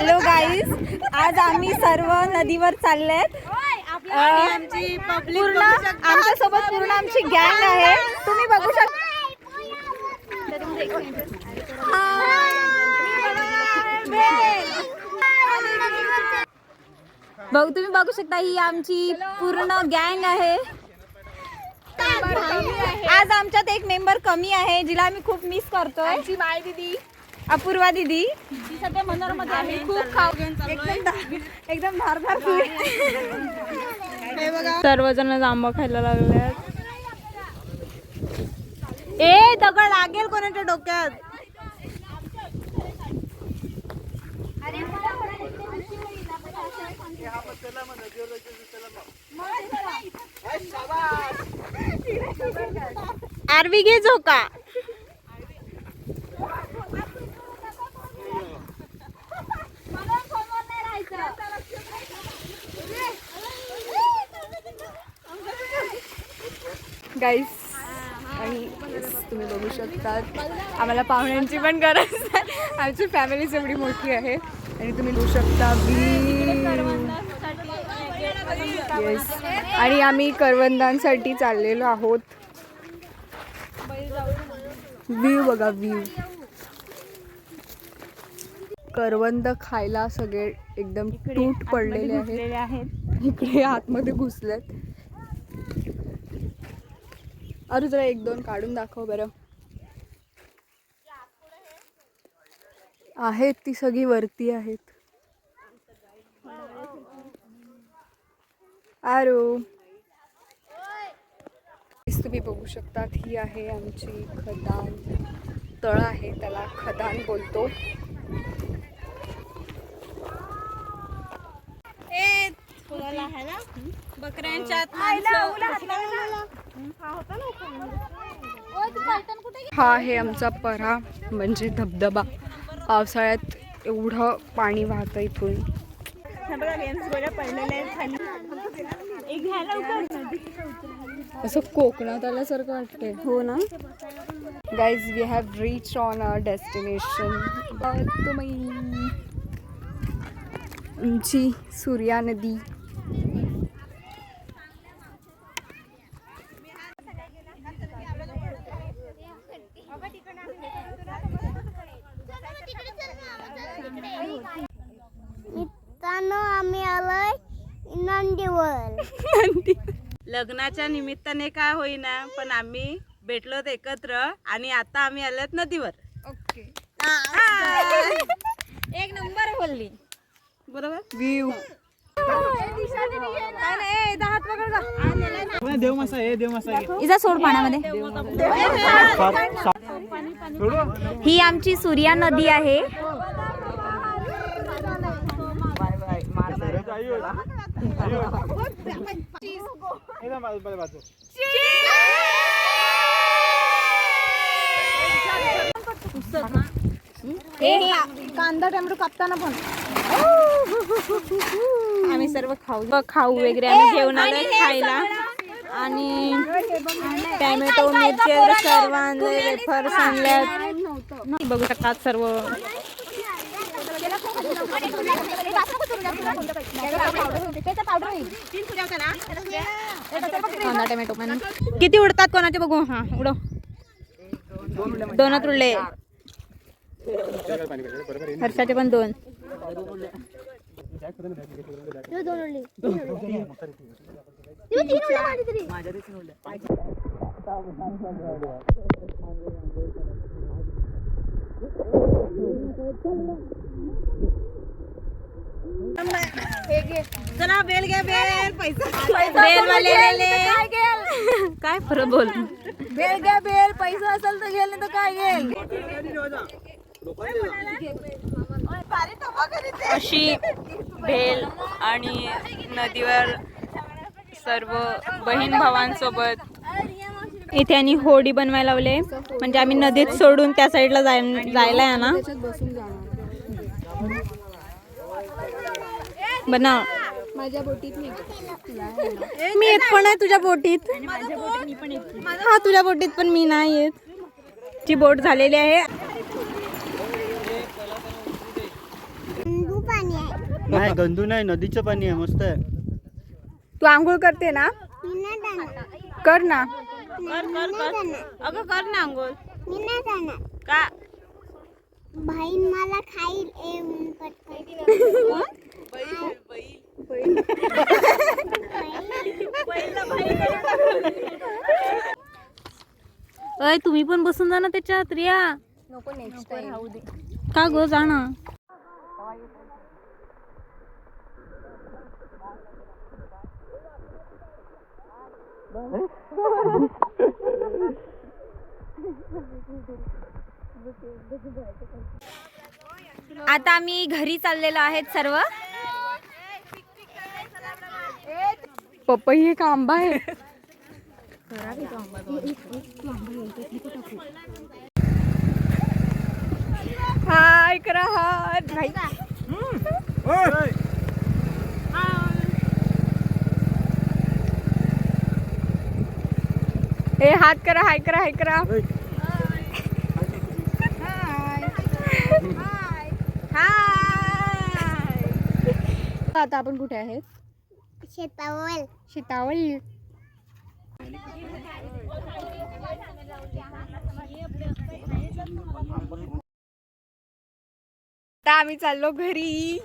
Hello guys, आज आम्ही सर्व नदीवर चाललेत. पूर्ण आमच्यासोबत पूर्ण आमची गँग आहे. तुम्ही बघू शकता. तुम्ही बघू शकता ही आमची पूर्ण गँग आहे. आज आमच्यात एक मेंबर कमी आहे जिला आम्ही खूप मिस करतोय. आमची माय दीदी अपूर्वा दीदी. ती सध्या मनोरमध्ये आहे. खूप खाऊ एकदम धारदार फूड. सर्वजण जांभा खायला लागले. ए दगड लागेल कोणाच्या डोक्यात. आरवी घे झोका. गाईस आणि तुम्ही बघू शकता आम्हाला पाहुण्यांची पण गरज आहे. आमची फॅमिलीच एवढी मोठी आहे आणि तुम्ही बघू शकता येस. आणि आम्ही करवंदांसाठी चाललेलो आहोत. व्ह्यू बघा, व्ह्यू. करवंद खायला सगळे एकदम तूट पडलेले आहेत. इकडे आतमध्ये घुसलेत. अरे जरा एक दोन काढून दाखव बरं. आहेत ती सगळी वरती आहेत. आरो तुम्ही बघू शकतात ही आहे आमची खदान. तळ आहे, त्याला खदान बोलतो. हा आहे आमचा परा म्हणजे धबधबा. पावसाळ्यात एवढं पाणी वाहतं इथून. असं कोकणात आल्यासारखं वाटतंय. हो ना guys, we have reached on our destination. आमची सूर्या नदी. आम्ही आलोय नंदीवर. लग्नाच्या निमित्ताने काय होईना पण आम्ही भेटलोत एकत्र आणि आता आम्ही आलोत नदीवर. ओके, एक नंबर बोलली बरोबर. व्ह्यू इजा सोड पाण्यामध्ये. ही आमची सूर्या नदी आहे. कांदा टोमॅटो कापताना पण आम्ही सर्व खाऊ वगैरे आम्ही घेऊन आलोय खायला. आणि टोमॅटो मिरची सर्व आणले, वेफर्स आणल्यात. बघू शकतात सर्व. कांदा टोमॅटो पण किती उडतात कोणाचे बघू. हा उडव. दोनच उडले. हर्षाचे पण दोन. चला बेल घ्या, बेल पैसा बेलवाले काय फरक बोल. बेल घ्या, बेल पैसा असेल तर घेल, नाही तर काय घेल. अशी भेल आणि नदीवर सर्व बहीण भावांसोबत इथे आणि होडी बनवायला लावले. म्हणजे आम्ही नदीत सोडून त्या साईडला जायला आहे ना. बनव. माझ्या बोटीत मी येत पण आहे तुझ्या बोटीत. हा तुझ्या बोटीत पण मी नाही येत. ची बोट झालेली आहे. पाणी आहे. नाही गंदू नाही, नदीचं पाणी आहे, मस्त आहे. तू आंघोळ करते ना? मी नाही जाणार. कर ना. अगं कर ना अंघोळ. मी नाही जाणार. का बहीण मला खाईल पटकन. अय तुम्ही पण बसून जा ना त्याच्यात रिया. नको नेक्स्ट टाइम राहू दे. का गो जा ना. आता आम्ही घरी चाललेलो आहेत सर्व. पपई हे का आंबा आहे. हाय करा हात भाई. ए हात करा, हाय करा, हाय करा. आता आपण कुठे आहेत? शेतावर. शेतावर. आता आम्ही चाललो घरी.